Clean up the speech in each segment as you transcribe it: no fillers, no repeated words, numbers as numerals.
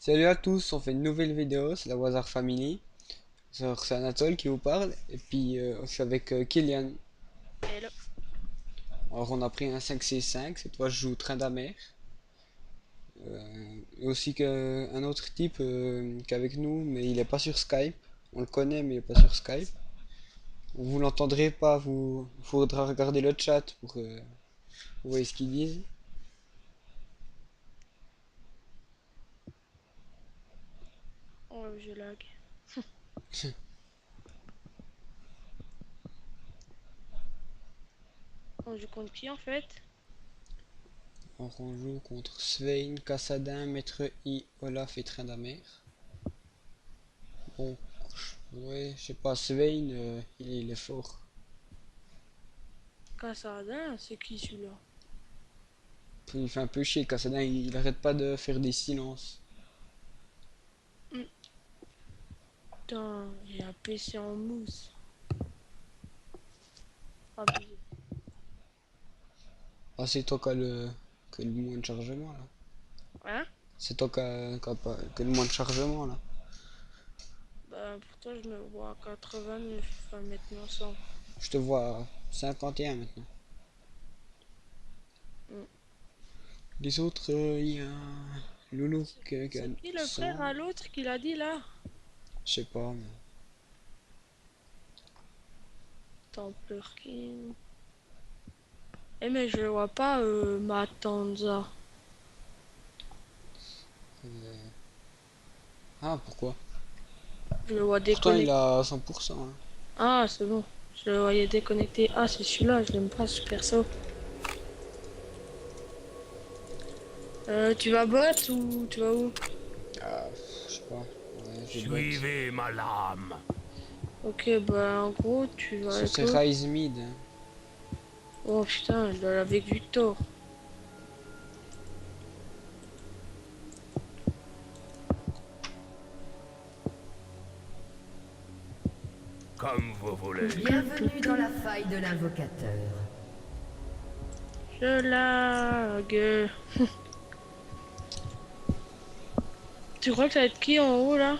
Salut à tous, on fait une nouvelle vidéo, c'est la Wazar Family. C'est Anatole qui vous parle, et puis je suis avec Kylian. Hello. Alors on a pris un 5C5, cette fois je joue Tryndamere. Et aussi qu'un autre type qui est avec nous, mais il est pas sur Skype. On le connaît, mais il est pas sur Skype. Vous l'entendrez pas, vous faudra regarder le chat pour vous voyez ce qu'ils disent. Oh, je lag. On joue contre qui en fait? Alors on joue contre Svein, Kassadin, Maître I, Olaf et Tryndamere. Bon, ouais, je sais pas, Svein, il est fort. Cassadin, c'est qui celui-là? Il fait un peu chier, Kassadin, il arrête pas de faire des silences. Putain, j'ai un PC en mousse. Abusé. Ah, c'est toi qui a le moins de chargement là. Hein? C'est toi qui a le moins de chargement là. Bah, pourtant, je me vois à 89, enfin maintenant 100. Je te vois à 51 maintenant. Mm. Les autres, il y a Loulou qui a C'est qui le 100. frère à l'autre qu'il a dit là? Je sais pas, mais Temple King. Eh, mais je le vois pas, Matanza. ah, pourquoi? Je le vois Pourtant, il déconnecté. a 100%, hein. Ah, c'est bon. Je le voyais déconnecté. Ah, c'est celui-là, je l'aime pas ce perso. Tu vas bot ou tu vas où? Ah, je sais pas. Ouais, je bot. Suivez ma lame. Ok, bah en gros, tu vas Ça, avec c'est l'autre. Rise Mid, hein. Oh putain, je dois aller avec Victor. Comme vous voulez. Bienvenue dans la faille de l'invocateur. Je lag. Tu crois que ça va être qui en haut là?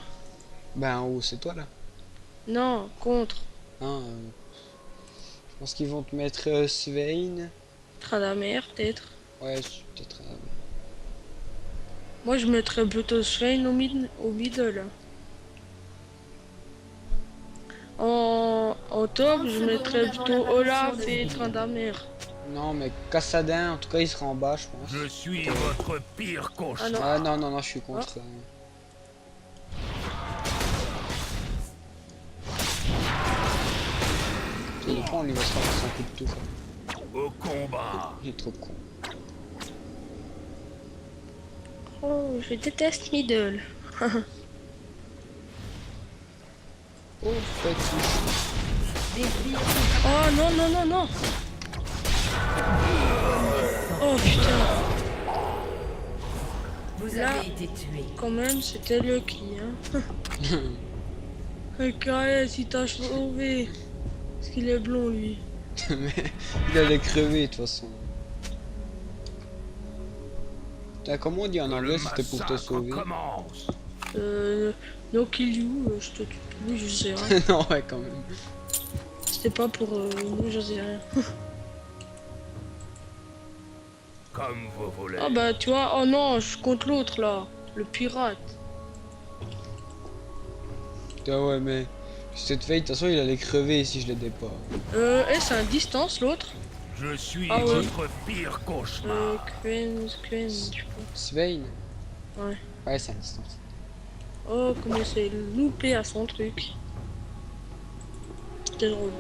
Ben, en haut, c'est toi là. Non, contre. Hein, je pense qu'ils vont te mettre Svein. Tradamer peut-être. Ouais, peut-être. Moi je mettrais plutôt Swain au middle. En top, 30 je secondes mettrais avant plutôt l'apparition Olaf de et Zbil. Tradamer. Non, mais Kassadin, en tout cas, il sera en bas, je pense. Je suis votre pire Ah non. cauchemar. Ah non, non, non, je suis contre. Il est con, lui va se faire un coup de tout. Au combat. Il est trop con. Oh, je déteste middle. Oh, petit. Oh non, non, non, non. Oh putain, Vous Là. avez été tué. quand même, c'était lucky, hein. Carré, si t'as sauvé. Parce qu'il est blond, lui. Mais il allait crever, de toute façon. Putain, comment on dit en Que anglais, le c'était pour te massacre sauver? commence. No kill you, je te tue. Oui, je sais rien. Non, ouais, quand même. C'était pas pour nous, je sais rien. Comme vous voulez. Ah bah, tu vois, oh non, je compte l'autre, là. Le pirate. Putain, ouais, mais cette feuille, de toute façon, il allait crever si je l'aidais pas. C'est un distance, l'autre. Je suis Ah ouais. votre pire cauchemar. Queen, je crois. Svein? Ouais. Ouais, c'est un distance. Oh, comment c'est loupé à son truc. C'était drôle.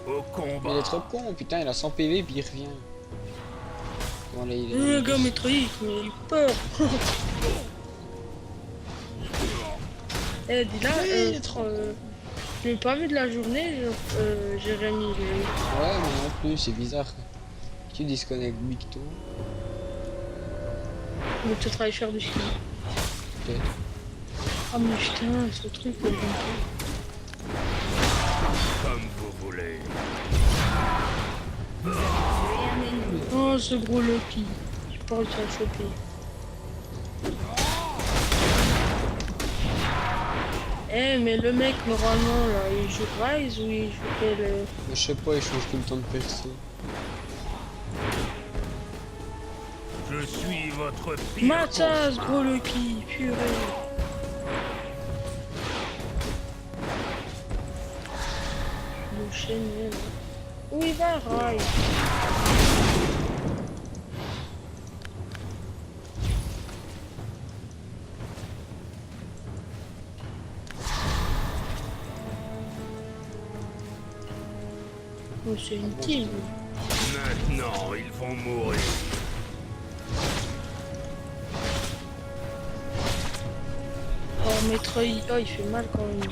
Au Mais combat. il est trop con, putain, il a 100 PV puis il revient. Bon, là, il est Le gars métroïque, mais il a peur. Eh, dis là, je l'ai pas vu de la journée, Jérémy. Ouais, mais non plus, c'est bizarre. Tu disconnectes Victo, Mais tu travailles faire du ski. peut-être. Ah mais putain, ce truc, j'aime Comme vous voulez. Tué un ennemi. pas. Oh, ce gros Loki. J'ai pas réussi à le choper. Eh, mais le mec, normalement, là, il joue Rise ou il joue quel... Mais je sais pas, il change tout le temps de perso. Je suis votre pire Mathias, cauchemar. gros Lucky, purée. Le chenel. Où il va, Rise? Oh, c'est une team. Maintenant, ils vont mourir. Oh, Metroid, oh, il fait mal quand même.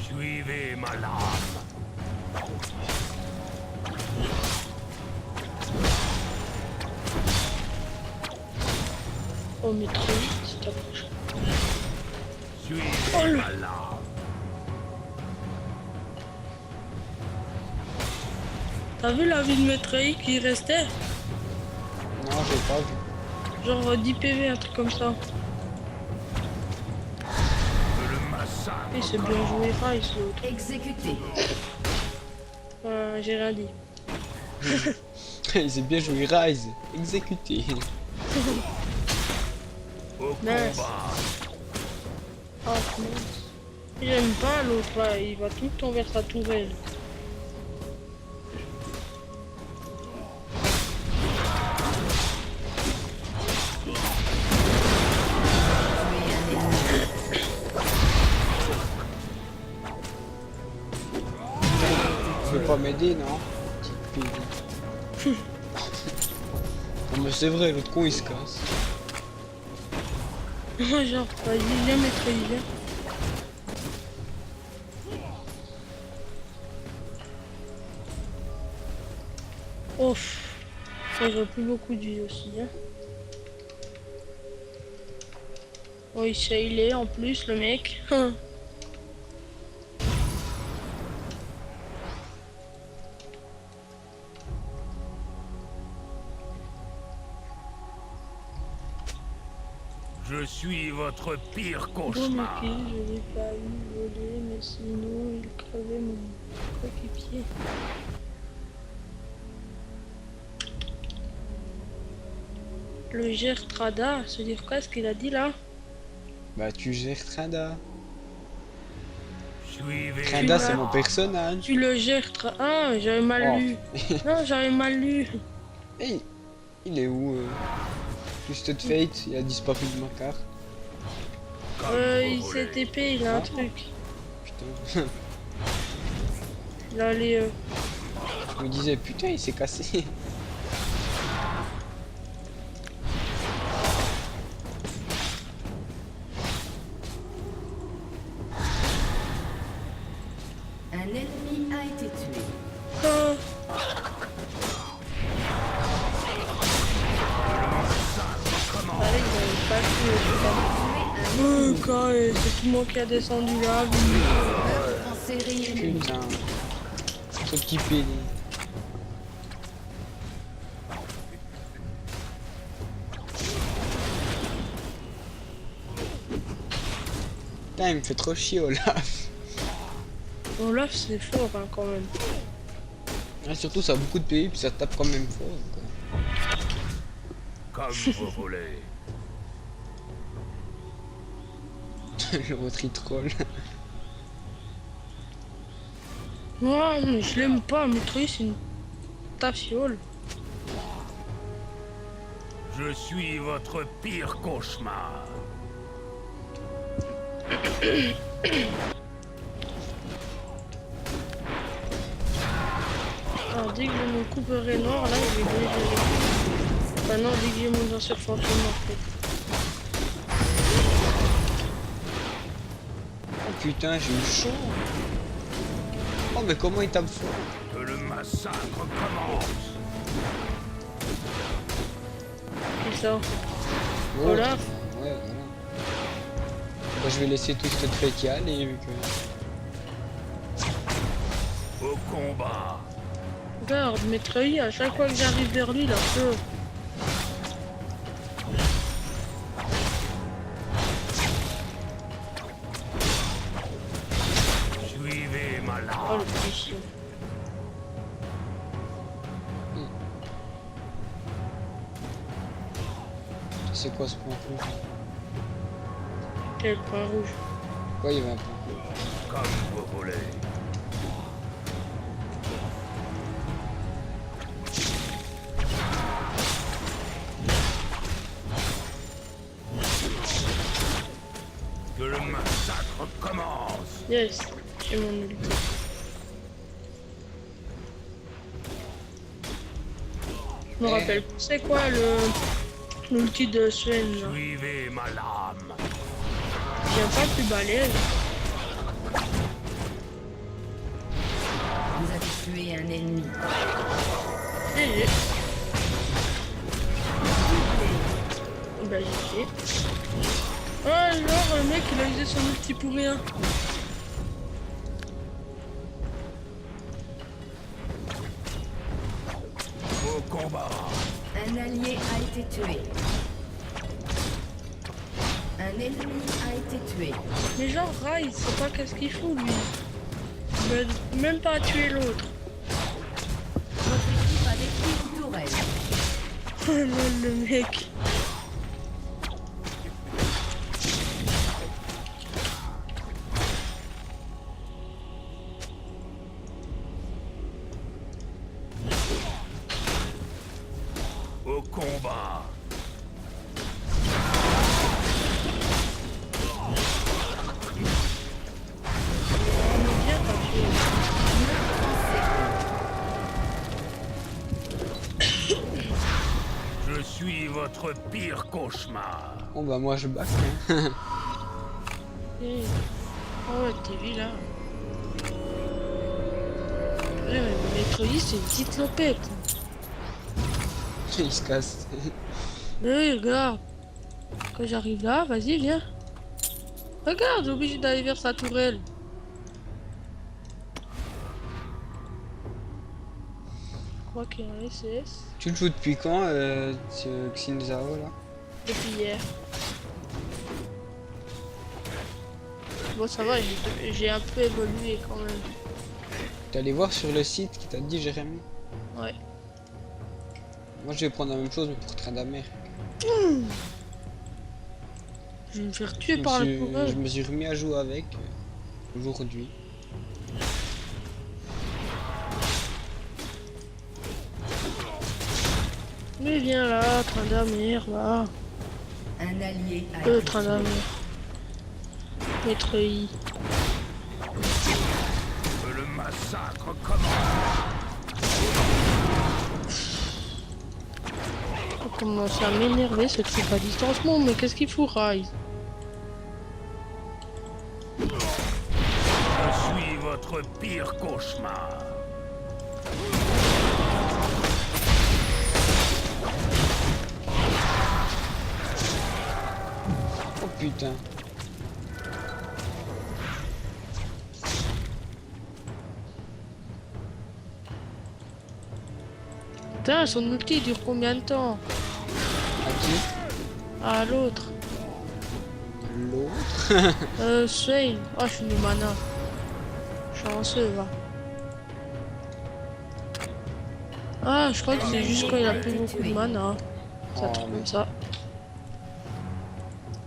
Suivez ma lame. Oh, Metroid, c'est t'approche. Suivez Oh, le- ma lame. T'as vu la vie de Metroid qui restait? Non, j'ai pas vu. Genre 10 PV, un truc comme ça. Le massacre. Et c'est bien joué, Rise, l'autre. Exécuté. J'ai rien dit. Il s'est bien joué Rise. Exécuté. Au Mince. combat. Ah, mince. J'aime pas l'autre là, il va tout le temps vers sa tourelle. Tu veux pas m'aider, non? Petite pile. Non mais c'est vrai, l'autre con il se casse. Genre, vas-y, viens Metroid, viens. Ouf. Ça, j'ai plus beaucoup de vie aussi, hein. Oh, il sait, il est en plus, le mec. Je suis votre pire Bon, cauchemar. ok, je l'ai pas eu volé, mais sinon, il crevait mon coéquipier. Le Gertrada, ça veut dire quoi ce qu'il a dit là? Bah tu gères Trinda. Suivez Trinda ma c'est mon lame. personnage. Tu le Gertrada. Ah, j'avais mal Oh. lu. Non, j'avais mal lu. Hey, il est où Twisted Fate, il a disparu de ma carte. Comme vous Il voulez. s'est TP, il a un truc. Putain. Il a les. Je me disais putain il s'est cassé. Un ennemi a été tué. Ah, allez, il avait pas le quand c'est tout le monde qui a descendu là. En série ennemie. Putain. Trop kippé. Putain il me fait trop chier Olaf. Olaf, c'est fort hein, quand même. Ah, surtout ça a beaucoup de PV puis ça tape quand même fort. Comme vous voulez. L'autre il troll. Ouais, mais je l'aime pas. Metroid, c'est une tafiole. Je suis votre pire cauchemar. Alors, dès que j'ai mon couperet noir, là, je vais gérer. Enfin, non, dès que j'ai mon danseur fantôme, en fait. Oh putain j'ai eu chaud. Oh mais comment il tape fort. Que le massacre commence. Qui ça? Oh, Olaf. Ouais voilà. Bah, je vais laisser Twisted Fate y aller vu que... Au combat. Regarde, Metroid, à chaque fois que j'arrive vers lui, il a peur. Oh, le petit chien. C'est quoi ce point rouge? Quel point rouge. Quoi, il y avait un point rouge? Comme vous voulez. Que le massacre commence. Yes, j'ai mon ulti. Je me rappelle plus c'est quoi l'ulti de Sven là. Suivez ma lame. Il vient pas plus balèze. Vous avez tué un ennemi. GG. Bah GG. Oh alors le mec il a usé son ulti pour rien. Au combat. Un allié a été tué. Un ennemi a été tué. Mais genre Rai, c'est pas qu'est-ce qu'il fout lui. Il veut même pas tuer l'autre. Votre équipe a détruit une tourelle. Oh lol, le mec. Au combat. On est bien tapé. Je suis votre pire cauchemar. Bon bah moi je back. Hein. Eh. Oh ouais, t'es vu là. Ouais, mais le Metroid c'est une petite lopette. Il se casse. Mais oui, regarde. Quand j'arrive là, vas-y, viens. Regarde, j'ai obligé d'aller vers sa tourelle. Je crois qu'il y a un SS. Tu le joues depuis quand, ce Xinzao là? Depuis hier. Bon, ça va, j'ai un peu évolué quand même. T'es allé voir sur le site qui t'a dit Jérémy? Ouais. Moi je vais prendre la même chose mais pour Tryndamere. Je vais me faire tuer par le Je courage. me suis remis à jouer avec aujourd'hui. Mais viens là, Tryndamere, va. Un allié a été tué. Tryndamere. Metroid. Que le massacre commence. On commence à m'énerver ce truc à distancement, mais qu'est-ce qu'il fout, Rai? Je suis votre pire cauchemar. Oh putain. Putain, son ulti dure combien de temps? À qui? À l'autre. L'autre. Swain. Oh, je suis no mana. Chanceux, va. Ah, je crois que c'est juste quand il a plus beaucoup de mana. Ça Oh, truc mais- comme ça.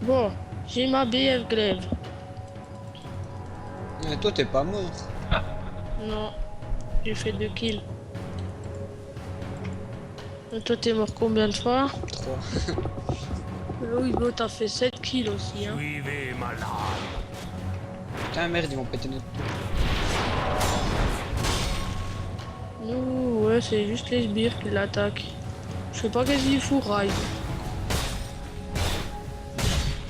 Bon, j'ai ma BF glaive. Mais toi t'es pas mort. Non, j'ai fait 2 kills. Et toi, t'es mort combien de fois? 3. Oui, bon, t'as fait 7 kills aussi, hein. Suivez ma lame. Putain merde ils vont péter notre tour. Nous, ouais, c'est juste les sbires qui l'attaquent. Je sais pas qu'est-ce qu'il fout, Rai.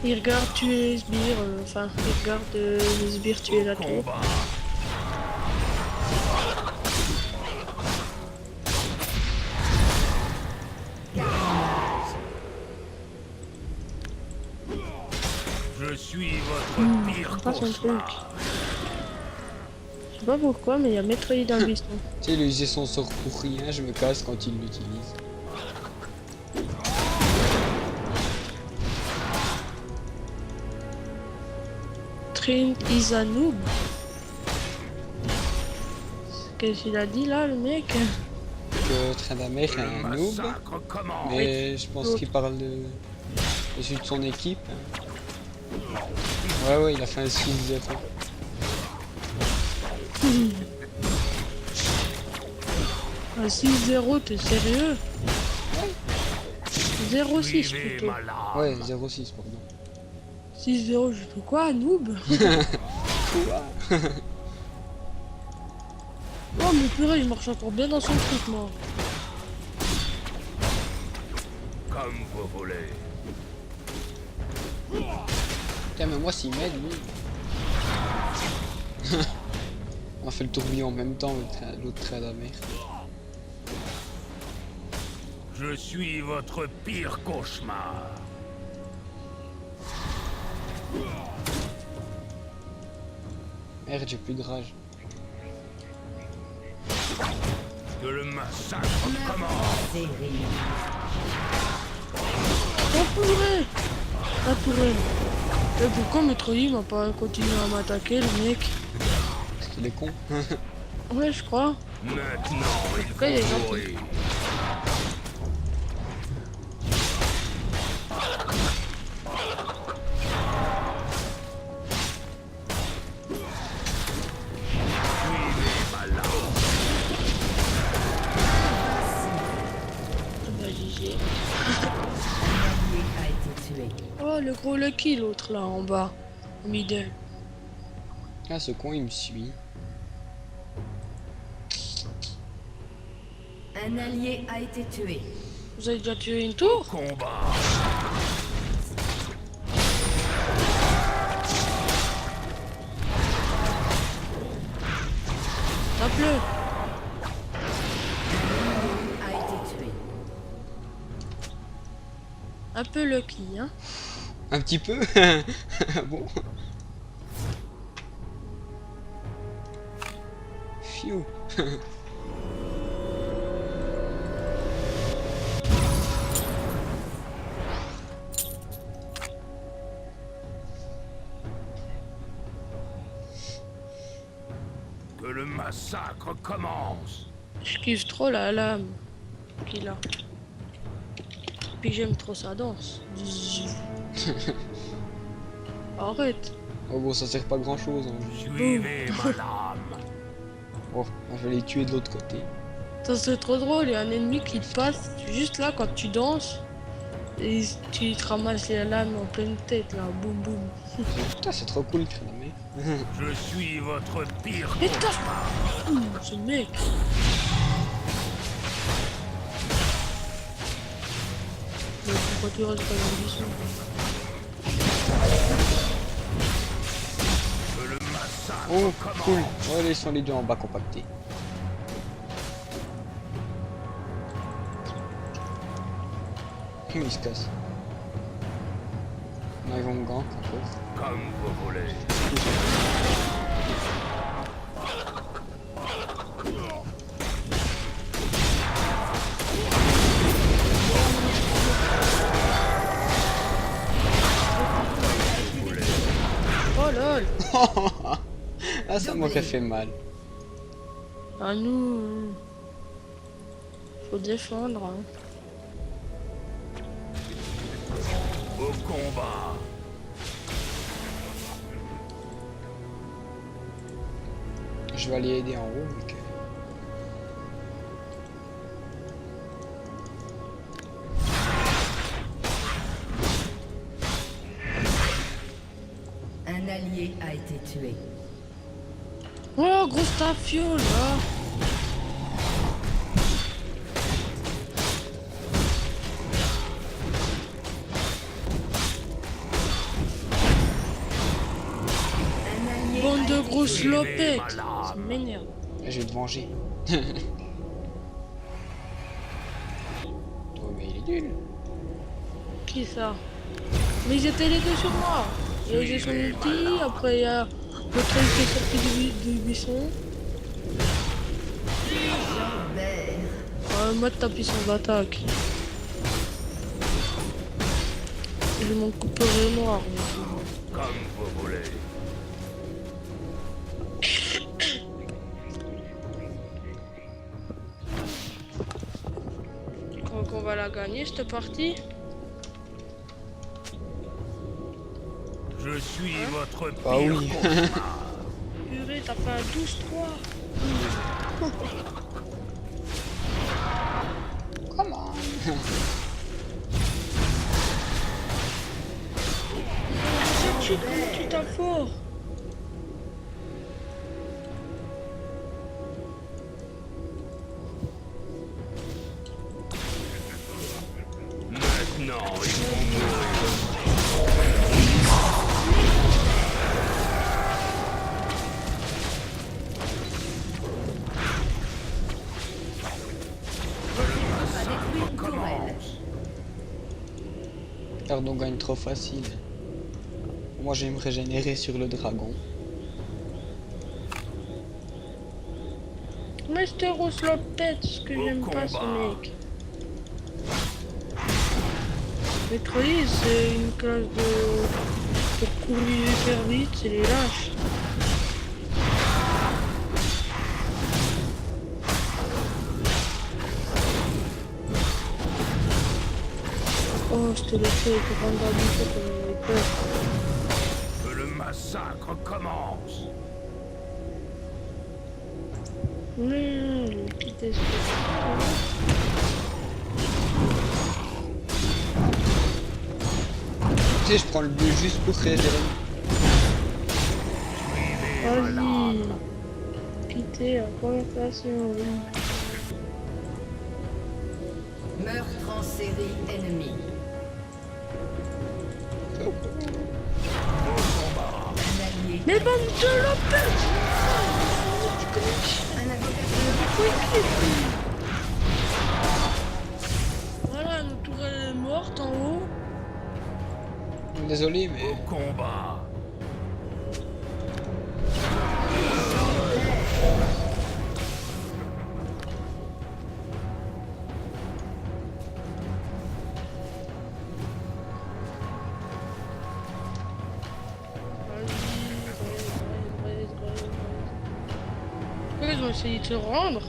Il regarde tuer les sbires, enfin, il regarde les sbires tuer la tour. Combat. Je suis votre pire pas son truc. cauchemar. Je sais pas pourquoi, mais il y a Metroid dans le buisson. Tu sais il a usé son sort pour rien, je me casse quand il l'utilise. Trin is a noob. Qu'est-ce qu'il a dit là, le mec? Que Tryndamere est Le un noob. massacre commence. Mais je pense qu'il parle de celui de son équipe. Ouais, ouais, il a fait un 6-0. Un 6-0, t'es sérieux? 0-6 Suivez plutôt. ma lame. Ouais, 0-6, pardon. 6-0, je fais quoi, noob? Oh mais purée, il marche encore bien dans son truc, moi. Comme vous voulez. Putain, mais moi, s'il m'aide, lui. On fait le tourbillon en même temps, l'autre Tryndamere. Je suis votre pire cauchemar. Merde, j'ai plus de rage. Que le massacre commence. Oh purée! Ah purée. Et pourquoi Metroid m'a pas continué à m'attaquer, le mec? Parce qu'il est con. Ouais, je crois. Maintenant, il Pourquoi il est faut gentil? mourir. Suivez ma lame. Ah bah GG. L'ennemi a été tué. Oh, le gros Lucky, l'autre là, en bas. Au middle. Ah, ce con, il me suit. Un allié a été tué. Vous avez déjà tué une tour? Combat. Tape-le. A été tué. Un peu Lucky, hein. Un petit peu. Bon. Phew. Que le massacre commence. Je kiffe trop la lame qu'il a. Puis j'aime trop sa danse. Arrête. Oh bon, ça sert pas grand chose. Hein. Suivez ma lame. Oh, je vais les tuer de l'autre côté. Ça c'est trop drôle, il y a un ennemi qui te passe juste là quand tu danses. Et tu te ramasses la lame en pleine tête là, boum boum. Putain, c'est trop cool, Tryndamere. Je suis votre pire Et cauchemar. ce mec. Mais pourquoi tu restes pas dans le son? Que le massacre Oh, commence. cool. Ouais, ils sont les deux en bas compactés. Il se casse. Non, ils vont me gank encore. Comme vous voulez. Oh lol. Ah, ça m'aurait fait mal. À nous. Faut défendre. Hein. Au combat. Je vais aller aider en haut, mais que... Un allié a été tué. Oh, gros stafio là. Un allié Bande a de été grosses tué. lopettes. Malade. Ça m'énerve. Là, je vais te venger. Oh, mais il est nul. Qui ça? Mais ils étaient les deux sur moi. Il y a eu son ulti, après il y a le truc qui est sorti du buisson. Moi de taper son attaque. J'ai mon coupeur noir. Comme vous voulez. l'a gagné cette partie. Je suis votre pire Ah oui. cauchemar. Purée, t'as fait un 12-3. Comment? Tu t'as fort. Maintenant, ils vont mourir. A détruit une tourelle. Commence. Regarde, on gagne trop facile. Moi, je vais me régénérer sur le dragon. Master Ocelot tête, ce que Au j'aime pas ce combat. mec. Metroid, c'est une classe de... pour courir hyper vite, c'est les lâches. Oh, c'était l'effet que Randa Buffet comme il avait peur. Que le massacre commence. Le petit espèce. Tu sais, je prends le bleu juste pour régénérer. Vas-y. Quitter la conversation. Meurtre en série ennemi. Un allié. Mais bande de lopette! Un avocat. Voilà, notre tourelle est morte en haut. Désolé, mais Au combat. Pourquoi ils ont essayé de se rendre?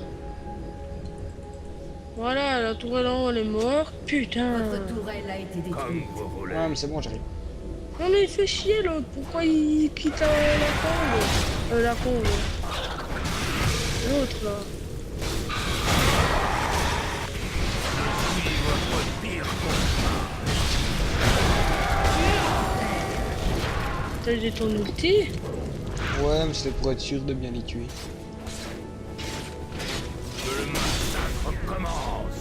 Voilà, la tourelle en haut elle est morte. Putain. Votre tourelle a été Comme détruite. vous voulez. ouais, mais c'est bon, j'arrive. Non mais il fait chier l'autre. Pourquoi il quitte la conve? La conve. L'autre là. Je suis votre pire cauchemar. T'as j'ai ton ulti? Ouais, mais c'était pour être sûr de bien les tuer. Que le massacre commence.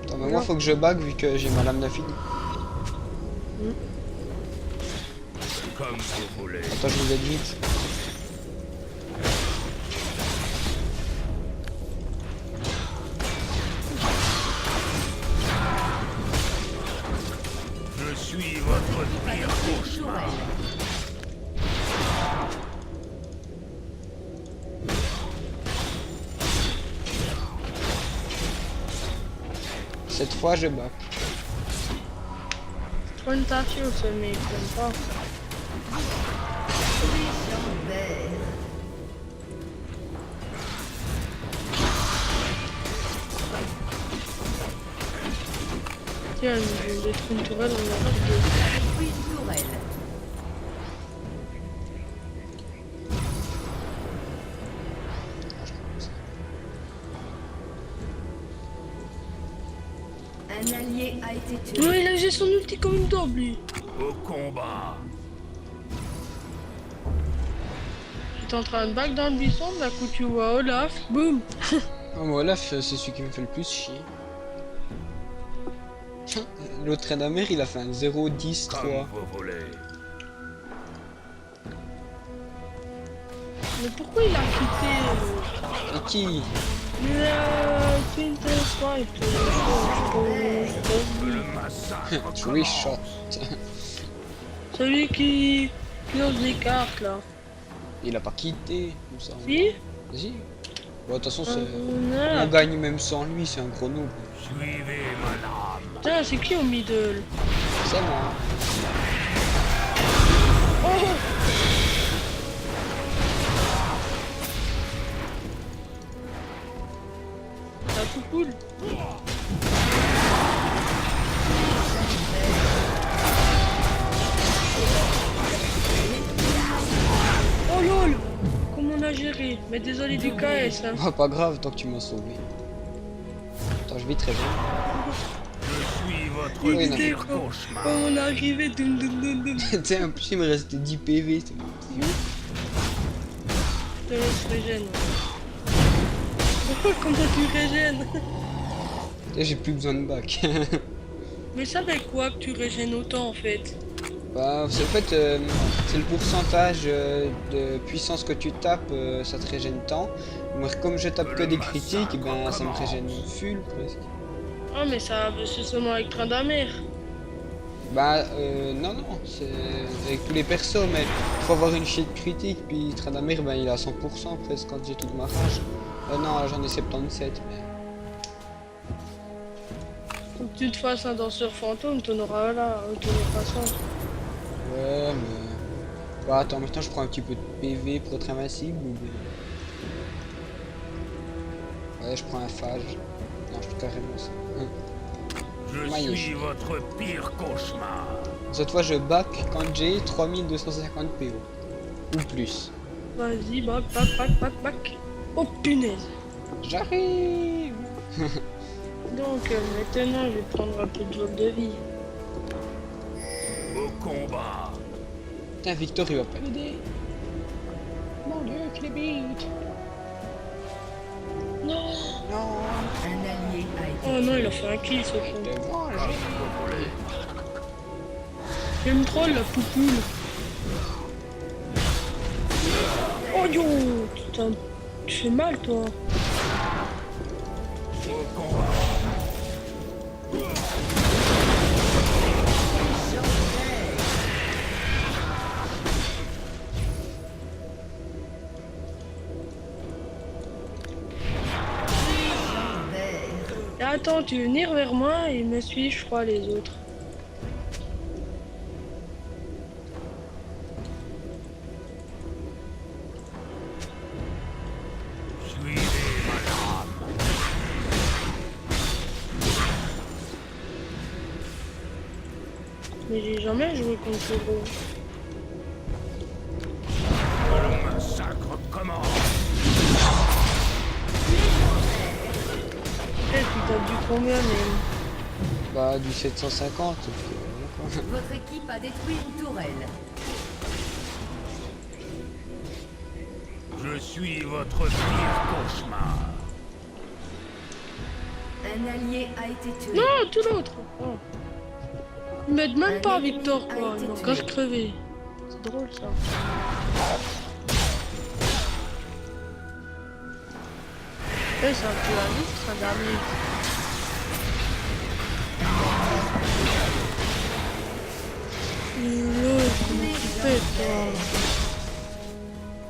Attends, mais moi, faut que je bague vu que j'ai ma lame d'infini. Comme vous voulez. Attends, je vous aide vite. Je suis votre pire cauchemar. Cette fois, je bague. Trop une tâche ce mec, j'aime pas. Chambert. Tiens, il détruit une tourelle, on a plus de... Détruit une tourelle. Un allié a été tué. Non, il a j'ai son ulti comme une daube lui. Au combat. J'étais en train de back dans le buisson, d'un coup tu vois Olaf, boum. Oh, moi, Olaf, c'est celui qui me fait le plus chier. L'autre Edamer, il a fait un 0-10-3. Comme vous voulez. Mais pourquoi il a quitté Et qui? Il a fait une telle swipe. Que le massacre Three shot. commence. Celui qui lance des cartes là. Il a pas quitté, comme ça. Si Vas-y. Bon, de toute façon, on Ah, gagne même sans lui, c'est un gros noob. Suivez ma lame. putain, c'est qui au middle? C'est moi. Oh, Mais désolé du KS, hein. Oh, pas grave, tant que tu m'as sauvé. Attends, je vais très bien. Je suis votre Oui, non. pire cauchemar. Oh, on est arrivé, doum doum doum doum. Tu sais, en plus, il me restait 10 PV. c'est bon. Je te laisse régène. Pourquoi comment tu régènes? Là, j'ai plus besoin de bac. Mais ça fait quoi que tu régènes autant en fait? Bah, c'est en fait, c'est le pourcentage de puissance que tu tapes, ça te régène tant. Moi, comme je tape que des critiques, ben ça me régène full presque. Ah mais ça c'est seulement avec Tryndamere. Bah, non, non, c'est avec tous les persos, mais il faut avoir une sheet critique, puis Tryndamere, ben il a 100% presque quand j'ai toute ma rage. Non, là, j'en ai 77, mais... Faut que tu te fasses un danseur fantôme, t'en auras là, t'en auras 100. Ouais, mais... Bah, attends, maintenant je prends un petit peu de PV pour être invincible, ou bien... Ouais, je prends un phage. Non, je fais carrément ça. Je Maillot. suis votre pire cauchemar. Cette fois, je back quand j'ai 3250 PO. Ou plus. Vas-y, bac, bac, bac, bac, bac. Oh punaise. J'arrive. Donc maintenant je vais prendre un peu de vol de vie. Au combat. Putain, Victor, il va pas m'aider. Mon dieu, qu'il est bite. Non. Non. Un allié a été Oh non, il a fait un kill ce con. T'es vengé. Il me troll la poupoule. Oh yo, putain, tu fais mal toi. Au combat. Et attends, tu veux venir vers moi et me suivre, je crois, les autres. Suivez ma lame. Mais j'ai jamais joué contre ce gros. Que le massacre commence. Eh, tu tapes du combien même? Bah, du 750. Sauf que, voilà, quoi. Votre équipe a détruit une tourelle. Je suis votre pire cauchemar. Un allié a été tué. Non, tout l'autre. Oh. Ils m'aident même pas, Un ennemi Victor, a quoi. été Ils m'ont tué. qu'à se crever. C'est drôle, ça. Eh, c'est un peu la vie, ça dernier. L'autre, comment tu fais, toi?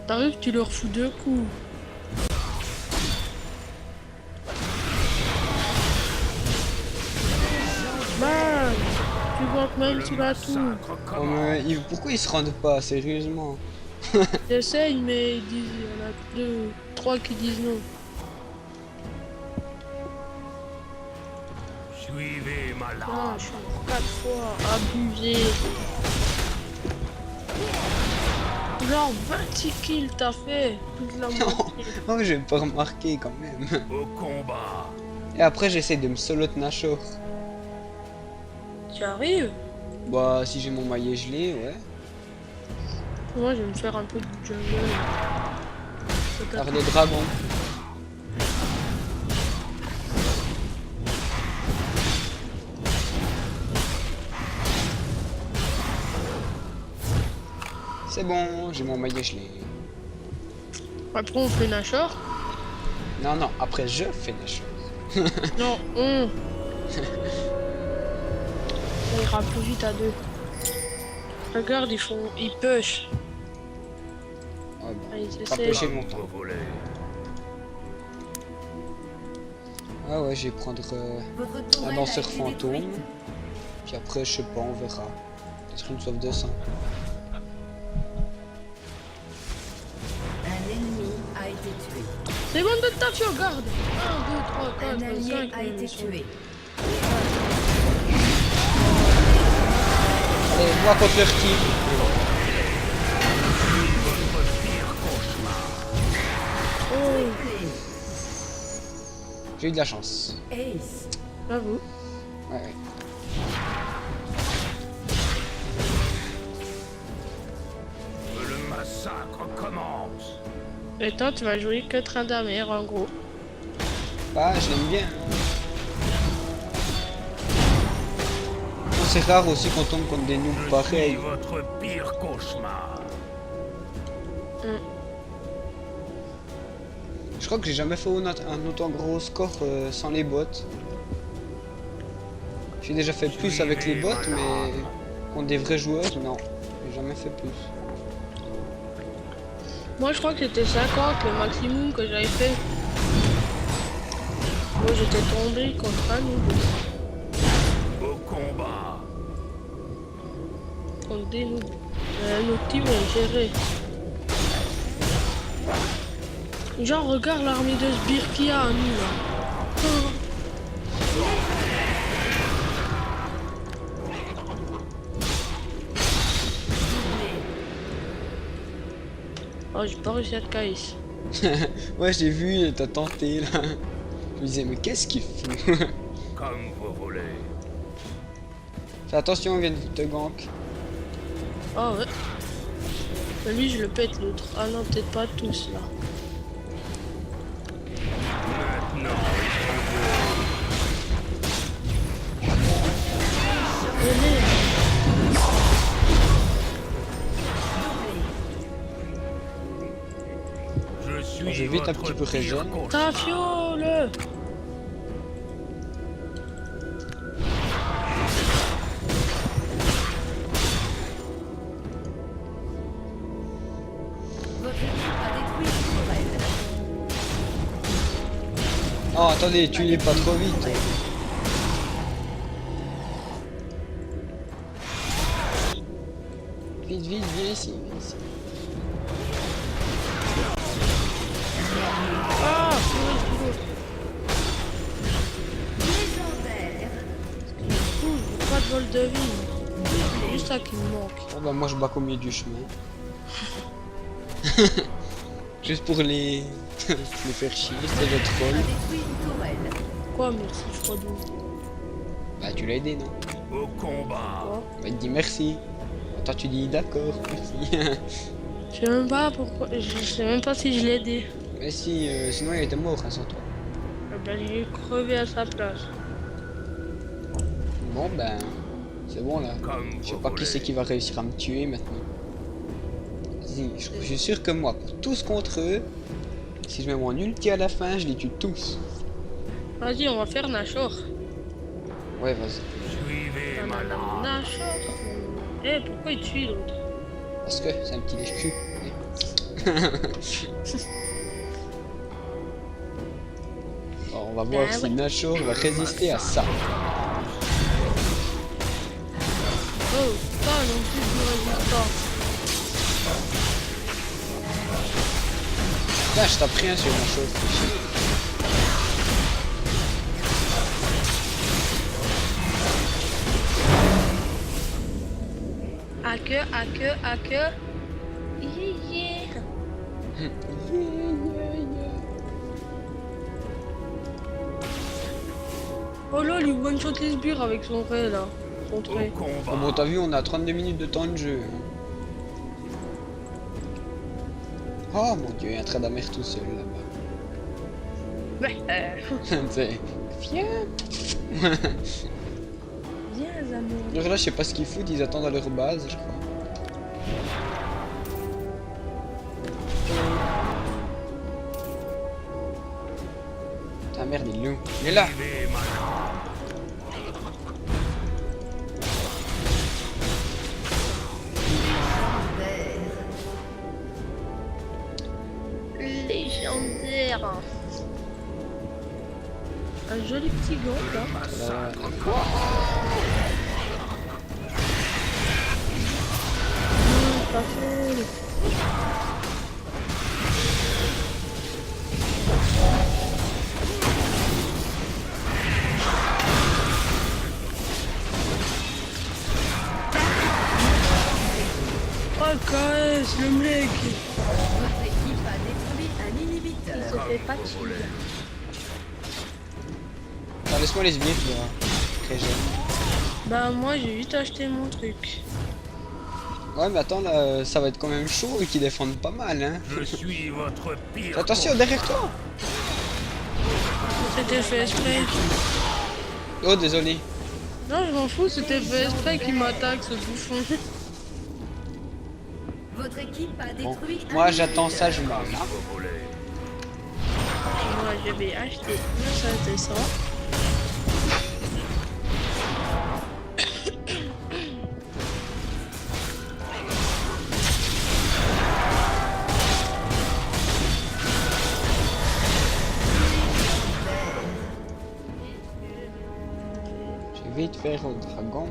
T'arrives, tu leur fous deux coups. Man, tu vois que même tu l'as tout. Massacre Oh, commence. mais pourquoi ils se rendent pas, sérieusement? J'essaye, mais ils disent, il y en a deux, trois qui disent non. Suivez ma Ah, lame. je suis 4 fois abusé. Genre 26 kills t'as fait, toute la moitié. Oh, j'ai pas remarqué quand même. Au combat. Et après, j'essaie de me solo de Nashor. Tu arrives? Bah, si j'ai mon maillet gelé, ouais. Moi, je vais me faire un peu de jungle. Par des dragons. C'est bon, j'ai mon maillet gelé. Après, on fait Nashor. Non, non, après je fais Nashor. Non, on. Ça ira plus vite à deux. Regarde, ils push. Ouais, Ah, ils bon. essaient. Rapprocher mon temps. Voler. Ah ouais, je vais prendre Votre un tourelle a danseur été fantôme. détruite. Puis après, je sais pas, on verra. Peut-être une sauve de sang. Un ennemi a été tué. C'est bon de taf, regarde. 1, 2, 3, Un 4, allié 5. a été tué. Allez, moi contre leur team. Votre pire cauchemar. J'ai eu de la chance. Ace. J'avoue. Ouais, ouais. Que le massacre commence. Et toi, tu vas jouer que Tryndamere en gros. Bah, je l'aime bien. Bon, c'est rare aussi qu'on tombe contre des noobs Je suis pareils. votre pire cauchemar. Je crois que j'ai jamais fait un autant gros score sans les bots. J'ai déjà fait plus avec les bots, mais contre des vrais joueurs, non. J'ai jamais fait plus. Moi, je crois que c'était 50 le maximum que j'avais fait. Moi, j'étais tombé contre un noob. Au combat. Contre des noobs. Notre team est géré. Genre, regarde l'armée de sbires qu'il y a à nous là. Oh. Oh, j'ai pas réussi à te KS. Ouais, j'ai vu, t'as tenté là. Je me disais, mais qu'est-ce qu'il fout? Comme vous voulez. Fais attention, on vient de te gank. Oh ouais. Mais lui, je le pète l'autre. Ah non, peut-être pas tous là. Maintenant, Venez. je suis Je vais vite un votre petit peu pire régène. cauchemar. Ta fiole. Votre équipe a détruit une tourelle. Oh, attendez, tu l'es pas trop vite. Vite, vite, viens ici, viens ici. Ah, purée, purée. Légendaire. Ouh, pas de vol de vie. C'est juste ça qui me manque. Oh bah moi je bats au milieu du chemin. Juste pour les faire chier, c'est le A troll. détruit une tourelle. Quoi, merci, Frodon? Bah tu l'as aidé non? Au combat. Oh. Bah il te dit merci. Attends tu dis d'accord, merci. Je sais même pas pourquoi. Je sais même pas si je l'ai aidé. Mais si, sinon il était mort hein, sans toi. Ben, j'ai crevé à sa place. Bon ben, c'est bon là. Comme Je sais vous pas qui voulez. c'est qui va réussir à me tuer maintenant. Vas-y, je suis sûr que moi, pour tous contre eux, si je mets mon ulti à la fin, je les tue tous. Vas-y, on va faire Nashor. Ouais, vas-y. Suivez ma lame. Nashor. Eh, pourquoi il tue l'autre? Parce que c'est un petit lèche-cul. Alors, on va voir Ah si ouais. Nashor va résister à ça. Oh, pas non plus du résistant. Là, je tape rien sur Nashor. À que. Yeah. Oh là, il one-shot les sbires avec son trait là. Son Au trait. Oh, combat. bon, t'as vu, on a 32 minutes de temps de jeu. Oh mon dieu, il y a un trait d'amer tout seul là-bas. Ouais, C'est- Viens. viens, amour. Alors là, je sais pas ce qu'ils foutent, ils attendent à leur base, je crois. Ta merde, il est où? Il est là. Suivez ma lame. Légendaire. Un joli petit gant là. Pas fou. Oh KS, le mec. Votre équipe a détruit un inhibiteur. fait pas de chill. Attends, laisse-moi les vivre, là. Très jeune. Bah moi j'ai vite acheté mon truc. Ouais, mais attends, là, ça va être quand même chaud et qu'ils défendent pas mal, hein. Je suis votre pire Attention, derrière toi. C'était fait exprès. Oh, désolé. Non je m'en fous, c'était fait exprès qui m'attaque ce bouffon. Votre équipe a Bon, détruit un moi ennemi. j'attends ça, je m'en vais. volé. Moi je vais acheter ça c'est ça. Je vais vite faire au dragon.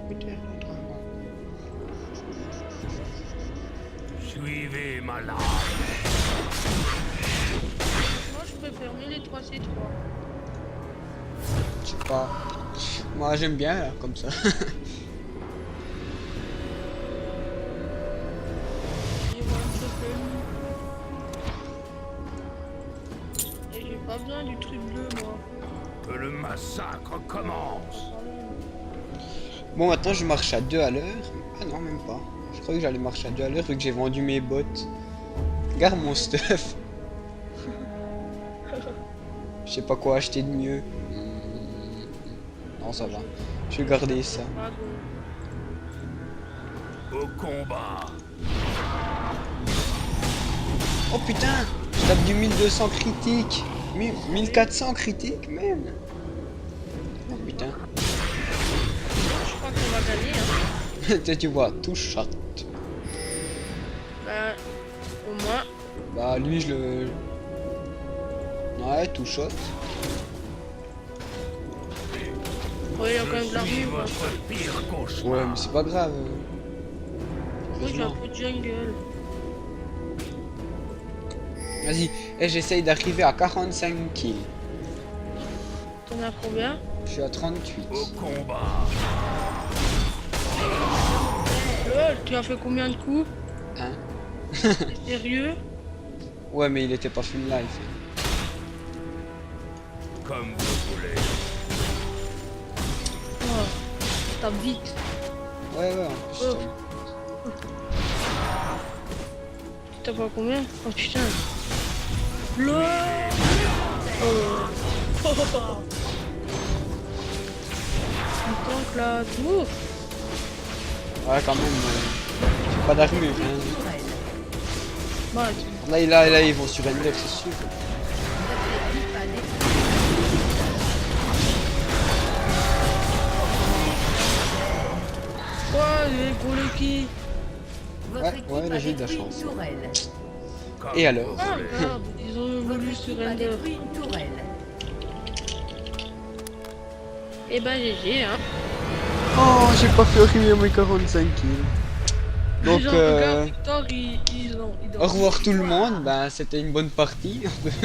Vite faire au dragon. Suivez ma lame. Moi je préfère mieux les 3C3. Je sais pas. Moi j'aime bien là, comme ça. J'ai one shot. Et j'ai pas besoin du truc bleu moi. Que le massacre commence. Bon, maintenant je marche à 2 à l'heure. Ah non, même pas. Je croyais que j'allais marcher à 2 à l'heure vu que j'ai vendu mes bottes. Regarde mon stuff. Je sais pas quoi acheter de mieux. Non, ça va. Je vais garder ça. Pardon. Au combat. Oh putain, je tape du 1200 critique. 1400 critique même. Oh putain. Je crois qu'on va gagner hein. Toi, tu vois, tout shot. Bah au moins. Bah lui je le... Ouais, tout shot. Ouais il y a quand même de Je suis l'armure. Hein. votre pire cauchemar. Ouais, mais c'est pas grave. Moi j'ai un Heureusement. peu de jungle. Vas-y, et j'essaye d'arriver à 45 kills. T'en as combien? Je suis à 38. Au combat. Lol, tu as fait combien de coups? Hein? T'es sérieux? Ouais, mais il était pas full life. Comme vous voulez. Oh, tape vite. Ouais, ouais, en plus. Oh. T'as pas combien? Oh putain. LOL. Oh. Un tank là, tout. Ouais, quand même. J'ai pas d'armure. Hein. Tourelle. Bah, Là, ils vont sur Ender, c'est sûr. Votre équipe a détruit. quoi, les gros Lucky? Votre Ouais, équipe ouais, là, a j'ai de la détruit chance. une tourelle. Comme Et alors? vous Ah, voulez. regarde, ils ont Votre évolué sur équipe a Ender. détruit une tourelle. Et bah, GG, hein. Oh, j'ai pas fait arriver mes 45 kills. Donc, Genre, regarde, Victor, ils ont. au revoir tout le monde. Ben, c'était une bonne partie. Ouais.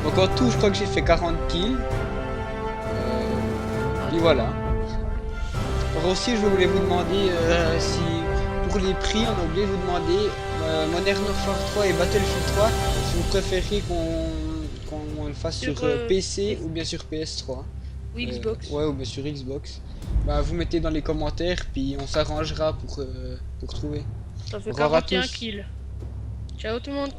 Donc, en tout, je crois que j'ai fait 40 kills. Et voilà. Alors aussi, je voulais vous demander si, pour les prix, on a oublié de vous demander Modern Warfare 3 et Battlefield 3, si vous préférez qu'on le fasse sur Sur, PC ou bien sur PS3. Ou Xbox. Ouais, ou bien sur Xbox. Bah, vous mettez dans les commentaires, puis on s'arrangera pour trouver. Ça fait Au revoir à 41 tous. kills. Ciao tout le monde.